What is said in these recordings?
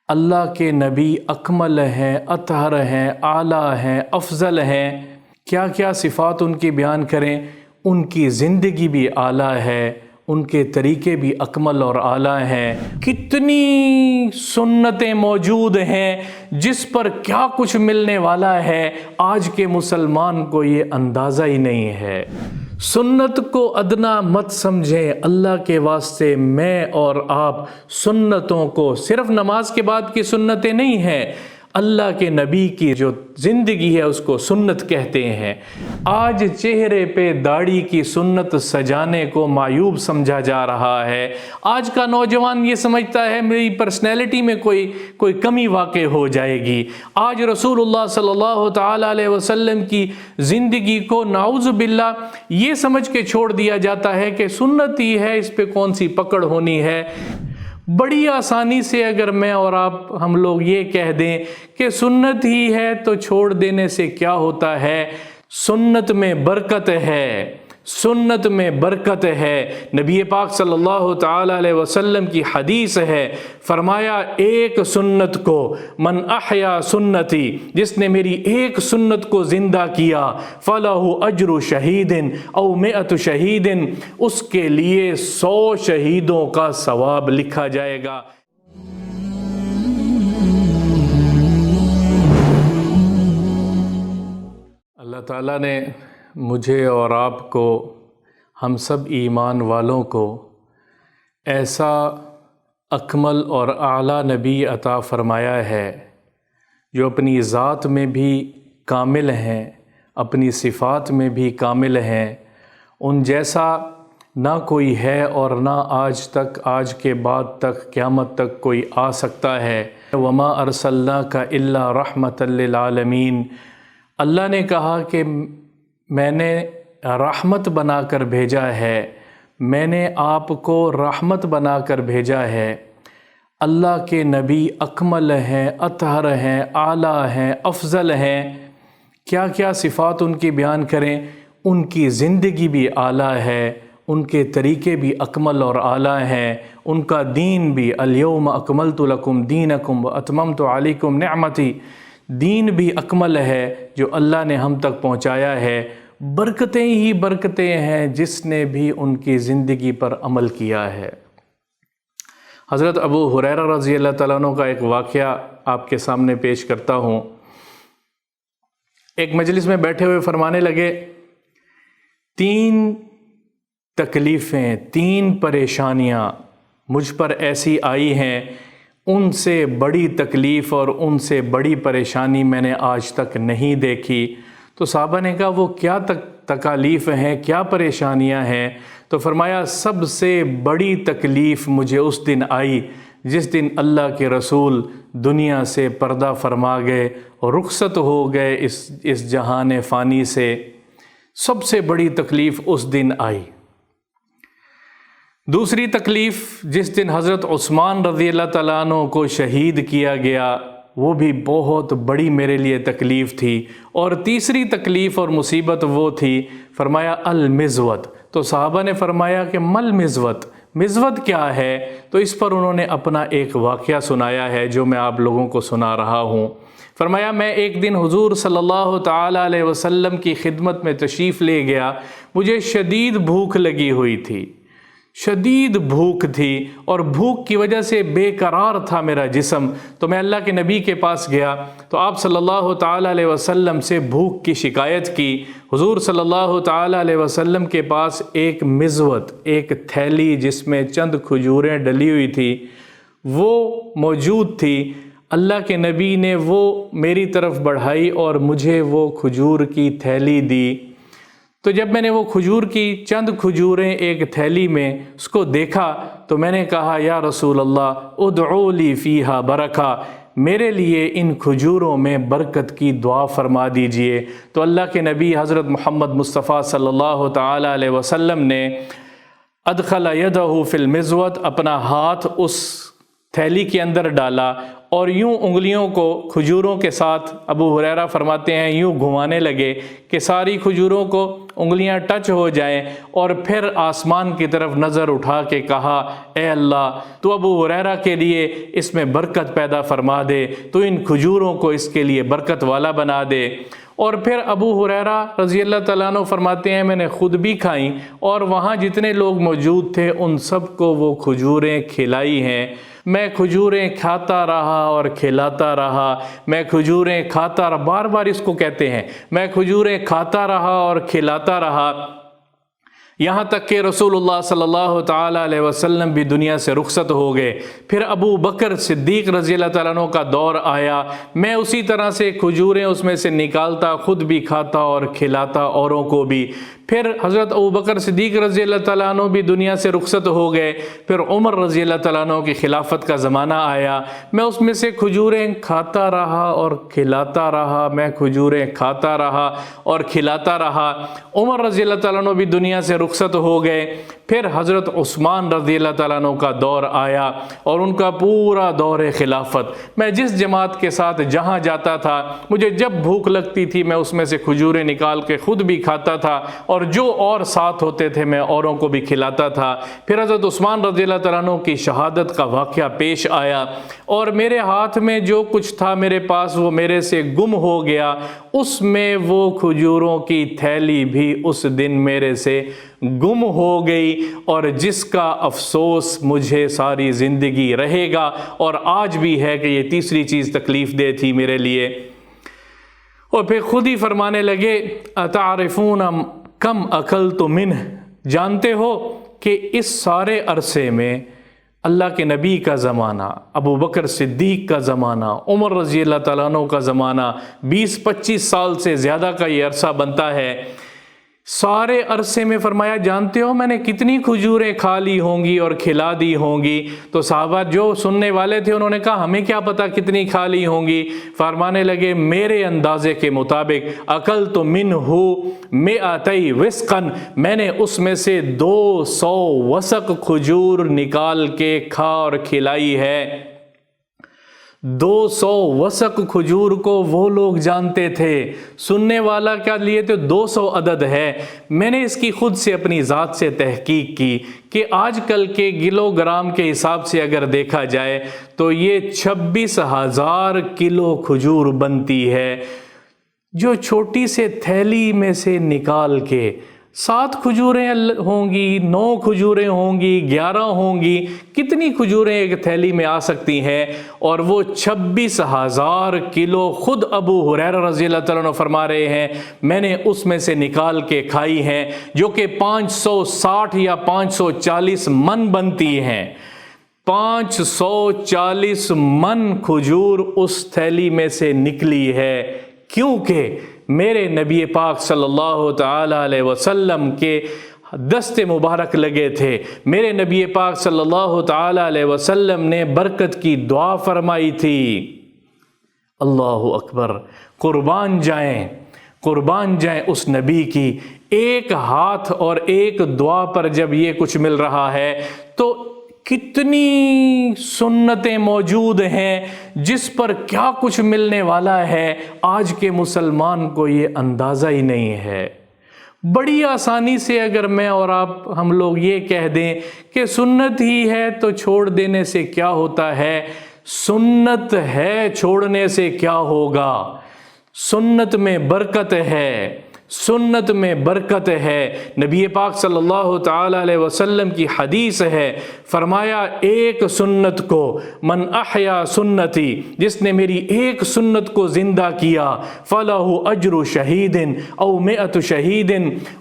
اللہ کے نبی اکمل ہیں، اطہر ہیں، اعلیٰ ہیں، افضل ہیں، کیا کیا صفات ان کی بیان کریں۔ ان کی زندگی بھی اعلیٰ ہے، ان کے طریقے بھی اکمل اور اعلیٰ ہیں۔ کتنی سنتیں موجود ہیں جس پر کیا کچھ ملنے والا ہے، آج کے مسلمان کو یہ اندازہ ہی نہیں ہے۔ سنت کو ادنا مت سمجھیں، اللہ کے واسطے میں اور آپ سنتوں کو، صرف نماز کے بعد کی سنتیں نہیں ہیں، اللہ کے نبی کی جو زندگی ہے اس کو سنت کہتے ہیں۔ آج چہرے پہ داڑھی کی سنت سجانے کو معیوب سمجھا جا رہا ہے۔ آج کا نوجوان یہ سمجھتا ہے میری پرسنالٹی میں کوئی کمی واقع ہو جائے گی۔ آج رسول اللہ صلی اللہ تعالیٰ علیہ وسلم کی زندگی کو نعوذ باللہ یہ سمجھ کے چھوڑ دیا جاتا ہے کہ سنت ہی ہے، اس پہ کون سی پکڑ ہونی ہے۔ بڑی آسانی سے اگر میں اور ہم لوگ یہ کہہ دیں کہ سنت ہی ہے تو چھوڑ دینے سے کیا ہوتا ہے۔ سنت میں برکت ہے، سنت میں برکت ہے۔ نبی پاک صلی اللہ تعالیٰ علیہ وسلم کی حدیث ہے، فرمایا ایک سنت کو من احیا سنتی، جس نے میری ایک سنت کو زندہ کیا، فَلَهُ أَجْرُ شَهِيدٍ أَوْ مِئَةُ شَهِيدٍ، اس کے لیے 100 شہیدوں کا ثواب لکھا جائے گا۔ اللہ تعالیٰ نے مجھے اور آپ کو، ہم سب ایمان والوں کو ایسا اکمل اور اعلیٰ نبی عطا فرمایا ہے جو اپنی ذات میں بھی کامل ہیں، اپنی صفات میں بھی کامل ہیں۔ ان جیسا نہ کوئی ہے اور نہ آج تک، آج کے بعد تک، قیامت تک کوئی آ سکتا ہے۔ وَمَا أَرْسَلْنَاكَ إِلَّا رَحْمَةً لِّلْعَالَمِينَ، اللہ نے کہا کہ میں نے رحمت بنا کر بھیجا ہے، میں نے آپ کو رحمت بنا کر بھیجا ہے۔ اللہ کے نبی اکمل ہیں، اطہر ہیں، اعلیٰ ہیں، افضل ہیں، کیا کیا صفات ان کی بیان کریں۔ ان کی زندگی بھی اعلیٰ ہے، ان کے طریقے بھی اکمل اور اعلیٰ ہیں، ان کا دین بھی الیوم اکملت لکم دینکم واتممت علیکم نعمتی، دین بھی اکمل ہے جو اللہ نے ہم تک پہنچایا ہے۔ برکتیں ہی برکتیں ہیں جس نے بھی ان کی زندگی پر عمل کیا ہے۔ حضرت ابو ہریرہ رضی اللہ تعالیٰ عنہ کا ایک واقعہ آپ کے سامنے پیش کرتا ہوں۔ ایک مجلس میں بیٹھے ہوئے فرمانے لگے، 3 تکلیفیں، 3 پریشانیاں مجھ پر ایسی آئی ہیں، ان سے بڑی تکلیف اور ان سے بڑی پریشانی میں نے آج تک نہیں دیکھی۔ تو صحابہ نے کہا وہ کیا تکالیف ہیں، کیا پریشانیاں ہیں؟ تو فرمایا سب سے بڑی تکلیف مجھے اس دن آئی جس دن اللہ کے رسول دنیا سے پردہ فرما گئے اور رخصت ہو گئے اس جہان فانی سے۔ سب سے بڑی تکلیف اس دن آئی۔ دوسری تکلیف جس دن حضرت عثمان رضی اللہ تعالیٰ عنہ کو شہید کیا گیا، وہ بھی بہت بڑی میرے لیے تکلیف تھی۔ اور تیسری تکلیف اور مصیبت وہ تھی، فرمایا المزود۔ تو صحابہ نے فرمایا کہ مل مزود، مزود کیا ہے؟ تو اس پر انہوں نے اپنا ایک واقعہ سنایا ہے جو میں آپ لوگوں کو سنا رہا ہوں۔ فرمایا میں ایک دن حضور صلی اللہ تعالیٰ علیہ وسلم کی خدمت میں تشریف لے گیا، مجھے شدید بھوک لگی ہوئی تھی، شدید بھوک تھی، اور بھوک کی وجہ سے بے قرار تھا میرا جسم۔ تو میں اللہ کے نبی کے پاس گیا تو آپ صلی اللہ تعالیٰ علیہ وسلم سے بھوک کی شکایت کی۔ حضور صلی اللہ تعالیٰ علیہ وسلم کے پاس ایک مزود، ایک تھیلی جس میں چند کھجوریں ڈلی ہوئی تھی، وہ موجود تھی۔ اللہ کے نبی نے وہ میری طرف بڑھائی اور مجھے وہ کھجور کی تھیلی دی۔ تو جب میں نے وہ کھجور کی چند کھجوریں ایک تھیلی میں اس کو دیکھا تو میں نے کہا یا رسول اللہ ادعو لی فیہا برکہ، میرے لیے ان کھجوروں میں برکت کی دعا فرما دیجئے۔ تو اللہ کے نبی حضرت محمد مصطفیٰ صلی اللہ تعالیٰ علیہ وسلم نے ادخل یدہ فی المزود، اپنا ہاتھ اس تھیلی کے اندر ڈالا اور یوں انگلیوں کو کھجوروں کے ساتھ ابو ہریرہ فرماتے ہیں یوں گھمانے لگے کہ ساری کھجوروں کو انگلیاں ٹچ ہو جائیں، اور پھر آسمان کی طرف نظر اٹھا کے کہا اے اللہ تو ابو ہریرہ کے لیے اس میں برکت پیدا فرما دے، تو ان کھجوروں کو اس کے لیے برکت والا بنا دے۔ اور پھر ابو ہریرہ رضی اللہ تعالیٰ عنہ فرماتے ہیں میں نے خود بھی کھائیں اور وہاں جتنے لوگ موجود تھے ان سب کو وہ کھجوریں کھلائی ہیں۔ میں کھجوریں کھاتا رہا اور کھلاتا رہا، میں کھجوریں کھاتا رہا، بار بار اس کو کہتے ہیں، میں کھجوریں کھاتا رہا اور کھلاتا رہا، یہاں تک کہ رسول اللہ صلی اللہ تعالیٰ علیہ وسلم بھی دنیا سے رخصت ہو گئے۔ پھر ابو بکر صدیق رضی اللہ تعالیٰ عنہ کا دور آیا، میں اسی طرح سے کھجوریں اس میں سے نکالتا، خود بھی کھاتا اور کھلاتا اوروں کو بھی۔ پھر حضرت ابو بکر صدیق رضی اللہ تعالیٰ عنہ بھی دنیا سے رخصت ہو گئے، پھر عمر رضی اللہ تعالیٰ عنہ کی خلافت کا زمانہ آیا، میں اس میں سے کھجوریں کھاتا رہا اور کھلاتا رہا، میں کھجوریں کھاتا رہا اور کھلاتا رہا۔ عمر رضی اللہ تعالیٰ عنہ بھی دنیا سے رخصت ہو گئے، پھر حضرت عثمان رضی اللہ تعالیٰ عنہ کا دور آیا اور ان کا پورا دور خلافت۔ میں جس جماعت کے ساتھ جہاں جاتا تھا مجھے جب بھوک لگتی تھی میں اس میں سے کھجوریں نکال کے خود بھی کھاتا تھا، اور جو اور ساتھ ہوتے تھے میں اوروں کو بھی کھلاتا تھا۔ پھر حضرت عثمان رضی اللہ تعالیٰ عنہ کی شہادت کا واقعہ پیش آیا اور میرے ہاتھ میں جو کچھ تھا میرے پاس وہ میرے سے گم ہو گیا، اس میں وہ کھجوروں کی تھیلی بھی اس دن میرے سے گم ہو گئی، اور جس کا افسوس مجھے ساری زندگی رہے گا اور آج بھی ہے کہ یہ تیسری چیز تکلیف دہ تھی میرے لیے۔ اور پھر خود ہی فرمانے لگے اتعرفون کم اکلت منہ، جانتے ہو کہ اس سارے عرصے میں اللہ کے نبی کا زمانہ، ابو بکر صدیق کا زمانہ، عمر رضی اللہ تعالیٰ عنہ کا زمانہ، 20-25 سال سے زیادہ کا یہ عرصہ بنتا ہے، سارے عرصے میں فرمایا جانتے ہو میں نے کتنی کھجوریں کھا لی ہوں گی اور کھلا دی ہوں گی؟ تو صحابہ جو سننے والے تھے انہوں نے کہا ہمیں کیا پتا کتنی کھا لی ہوں گی؟ فرمانے لگے میرے اندازے کے مطابق اکلت منہ 200 وسقا، میں نے اس میں سے 200 وسق کھجور نکال کے کھا اور کھلائی ہے۔ 200 وسق کھجور کو وہ لوگ جانتے تھے، سننے والا کیا لیے تو 200 عدد ہے۔ میں نے اس کی خود سے اپنی ذات سے تحقیق کی کہ آج کل کے کلو گرام کے حساب سے اگر دیکھا جائے تو یہ 26,000 کلو کھجور بنتی ہے، جو چھوٹی سے تھیلی میں سے نکال کے 7 کھجوریں ہوں گی، 9 کھجوریں ہوں گی، 11 ہوں گی، کتنی کھجوریں ایک تھیلی میں آ سکتی ہیں، اور وہ 26,000 کلو خود ابو ہریرہ رضی اللہ تعالیٰ عنہ فرما رہے ہیں میں نے اس میں سے نکال کے کھائی ہیں، جو کہ 560 یا 540 من بنتی ہیں۔ 540 من کھجور اس تھیلی میں سے نکلی ہے، کیونکہ میرے نبی پاک صلی اللہ تعالی علیہ وسلم کے دست مبارک لگے تھے، میرے نبی پاک صلی اللہ تعالی علیہ وسلم نے برکت کی دعا فرمائی تھی۔ اللہ اکبر، قربان جائیں اس نبی کی ایک ہاتھ اور ایک دعا پر جب یہ کچھ مل رہا ہے تو کتنی سنتیں موجود ہیں جس پر کیا کچھ ملنے والا ہے، آج کے مسلمان کو یہ اندازہ ہی نہیں ہے۔ بڑی آسانی سے اگر میں اور آپ ہم لوگ یہ کہہ دیں کہ سنت ہی ہے تو چھوڑ دینے سے کیا ہوتا ہے، سنت ہے چھوڑنے سے کیا ہوگا، سنت میں برکت ہے، سنت میں برکت ہے۔ نبی پاک صلی اللہ تعالی علیہ وسلم کی حدیث ہے، فرمایا ایک سنت کو من احیا سنتی، جس نے میری ایک سنت کو زندہ کیا، فَلَهُ أَجْرُ شَهِيدٍ أَوْ 100 شَهِيدٍ،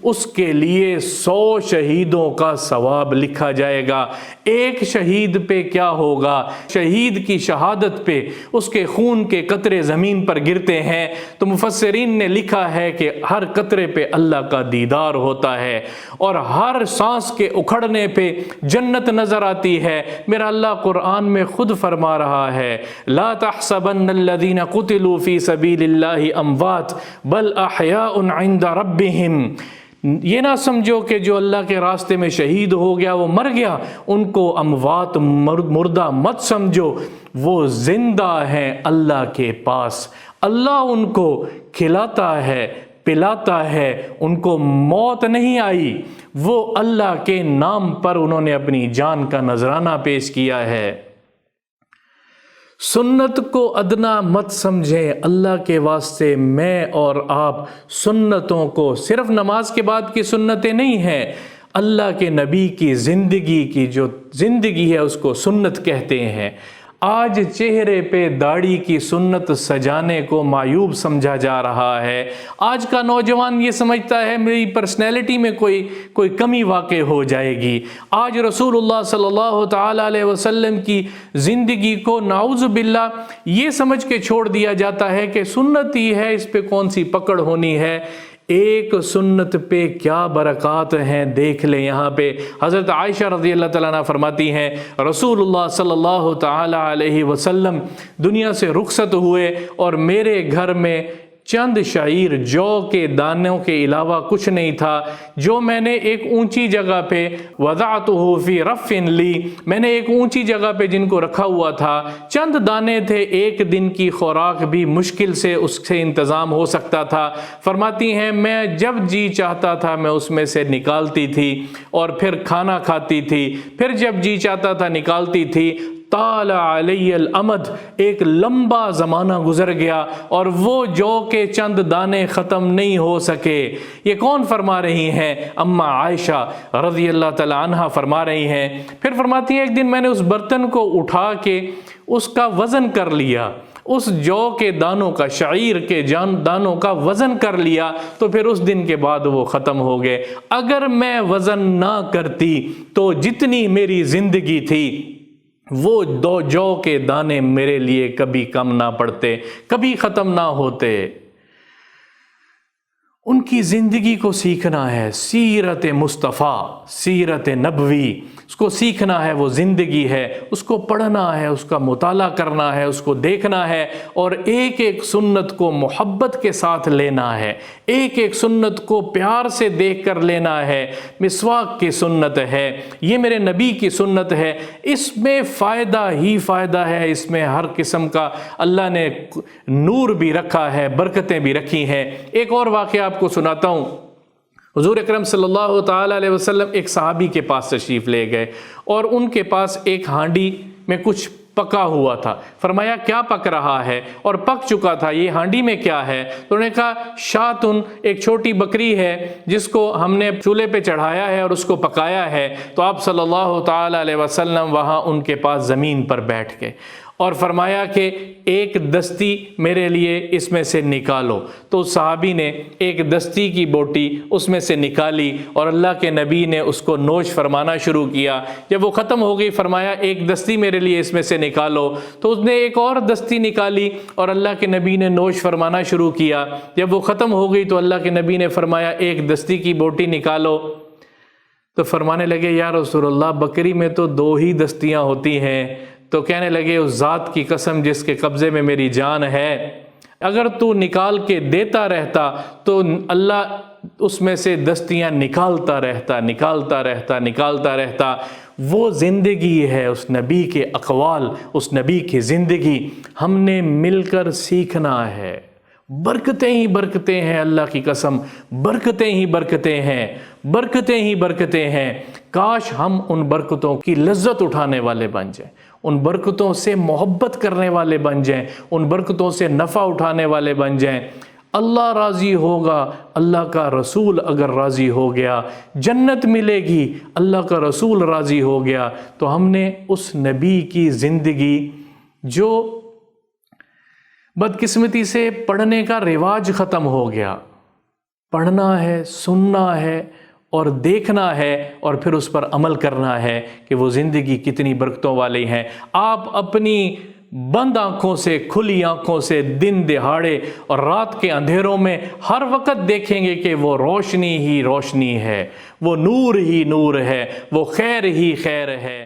اس کے لیے 100 شہیدوں کا ثواب لکھا جائے گا۔ ایک شہید پہ کیا ہوگا، شہید کی شہادت پہ اس کے خون کے قطرے زمین پر گرتے ہیں تو مفسرین نے لکھا ہے کہ ہر قطرے پہ اللہ کا دیدار ہوتا ہے، اور ہر سانس کے اکھڑنے پہ جنت نظر آتی ہے۔ میرا اللہ قرآن میں خود فرما رہا ہے لا تحسبن الذین قتلوا فی سبیل اللہ اموات بل احیاء عند ربہم، یہ نہ سمجھو کہ جو اللہ کے راستے میں شہید ہو گیا وہ مر گیا، ان کو اموات مردہ مت سمجھو، وہ زندہ ہیں اللہ کے پاس، اللہ ان کو کھلاتا ہے پلاتا ہے، ان کو موت نہیں آئی، وہ اللہ کے نام پر انہوں نے اپنی جان کا نذرانہ پیش کیا ہے۔ سنت کو ادنا مت سمجھیں، اللہ کے واسطے میں اور آپ سنتوں کو، صرف نماز کے بعد کی سنتیں نہیں ہیں، اللہ کے نبی کی زندگی کی جو زندگی ہے اس کو سنت کہتے ہیں۔ آج چہرے پہ داڑھی کی سنت سجانے کو معیوب سمجھا جا رہا ہے۔ آج کا نوجوان یہ سمجھتا ہے میری پرسنالٹی میں کوئی کمی واقع ہو جائے گی۔ آج رسول اللہ صلی اللہ تعالیٰ علیہ وسلم کی زندگی کو نعوذ باللہ یہ سمجھ کے چھوڑ دیا جاتا ہے کہ سنت ہی ہے، اس پہ کون سی پکڑ ہونی ہے۔ ایک سنت پہ کیا برکات ہیں دیکھ لیں۔ یہاں پہ حضرت عائشہ رضی اللہ تعالیٰ عنہ فرماتی ہیں رسول اللہ صلی اللہ تعالیٰ علیہ وسلم دنیا سے رخصت ہوئے اور میرے گھر میں چند شعیر جو کے دانوں کے علاوہ کچھ نہیں تھا، جو میں نے ایک اونچی جگہ پہ وضعتہ فی رف لی، میں نے ایک اونچی جگہ پہ جن کو رکھا ہوا تھا، چند دانے تھے، ایک دن کی خوراک بھی مشکل سے اس سے انتظام ہو سکتا تھا۔ فرماتی ہیں میں جب جی چاہتا تھا میں اس میں سے نکالتی تھی اور پھر کھانا کھاتی تھی، پھر جب جی چاہتا تھا نکالتی تھی۔ طال علی الامد، ایک لمبا زمانہ گزر گیا اور وہ جو کے چند دانے ختم نہیں ہو سکے۔ یہ کون فرما رہی ہیں؟ اماں عائشہ رضی اللہ تعالی عنہ فرما رہی ہیں۔ پھر فرماتی ہیں ایک دن میں نے اس برتن کو اٹھا کے اس کا وزن کر لیا، اس جو کے دانوں کا، شعیر کے دانوں کا وزن کر لیا، تو پھر اس دن کے بعد وہ ختم ہو گئے۔ اگر میں وزن نہ کرتی تو جتنی میری زندگی تھی وہ دو جو کے دانے میرے لیے کبھی کم نہ پڑتے، کبھی ختم نہ ہوتے۔ ان کی زندگی کو سیکھنا ہے، سیرت مصطفیٰ، سیرت نبوی، اس کو سیکھنا ہے، وہ زندگی ہے، اس کو پڑھنا ہے، اس کا مطالعہ کرنا ہے، اس کو دیکھنا ہے اور ایک ایک سنت کو محبت کے ساتھ لینا ہے، ایک ایک سنت کو پیار سے دیکھ کر لینا ہے۔ مسواک کی سنت ہے، یہ میرے نبی کی سنت ہے، اس میں فائدہ ہی فائدہ ہے، اس میں ہر قسم کا اللہ نے نور بھی رکھا ہے، برکتیں بھی رکھی ہیں۔ ایک اور واقعہ آپ کو سناتا ہوں۔ حضور اکرم صلی اللہ تعالیٰ علیہ وسلم ایک صحابی کے پاس تشریف لے گئے اور ان کے پاس ایک ہانڈی میں کچھ پکا ہوا تھا۔ فرمایا کیا پک رہا ہے؟ اور پک چکا تھا، یہ ہانڈی میں کیا ہے؟ تو انہوں نے کہا شاتن، ایک چھوٹی بکری ہے جس کو ہم نے چولہے پہ چڑھایا ہے اور اس کو پکایا ہے۔ تو آپ صلی اللہ تعالیٰ علیہ وسلم وہاں ان کے پاس زمین پر بیٹھ گئے اور فرمایا کہ ایک دستی میرے لیے اس میں سے نکالو۔ تو صحابی نے ایک دستی کی بوٹی اس میں سے نکالی اور اللہ کے نبی نے اس کو نوش فرمانا شروع کیا۔ جب وہ ختم ہو گئی فرمایا ایک دستی میرے لیے اس میں سے نکالو۔ تو اس نے ایک اور دستی نکالی اور اللہ کے نبی نے نوش فرمانا شروع کیا۔ جب وہ ختم ہو گئی تو اللہ کے نبی نے فرمایا ایک دستی کی بوٹی نکالو۔ تو فرمانے لگے یا رسول اللہ بکری میں تو دو ہی دستیاں ہوتی ہیں۔ تو کہنے لگے اس ذات کی قسم جس کے قبضے میں میری جان ہے، اگر تو نکال کے دیتا رہتا تو اللہ اس میں سے دستیاں نکالتا رہتا۔ وہ زندگی ہے اس نبی کے اقوال، اس نبی کی زندگی ہم نے مل کر سیکھنا ہے۔ برکتیں ہی برکتیں ہیں، اللہ کی قسم برکتیں ہی برکتیں ہیں، برکتیں ہی برکتیں ہیں۔ کاش ہم ان برکتوں کی لذت اٹھانے والے بن جائیں، ان برکتوں سے محبت کرنے والے بن جائیں، ان برکتوں سے نفع اٹھانے والے بن جائیں۔ اللہ راضی ہوگا، اللہ کا رسول اگر راضی ہو گیا جنت ملے گی، اللہ کا رسول راضی ہو گیا تو ہم نے اس نبی کی زندگی جو بدقسمتی سے پڑھنے کا رواج ختم ہو گیا، پڑھنا ہے، سننا ہے اور دیکھنا ہے اور پھر اس پر عمل کرنا ہے کہ وہ زندگی کتنی برکتوں والی ہیں۔ آپ اپنی بند آنکھوں سے، کھلی آنکھوں سے دن دہاڑے اور رات کے اندھیروں میں ہر وقت دیکھیں گے کہ وہ روشنی ہی روشنی ہے، وہ نور ہی نور ہے، وہ خیر ہی خیر ہے۔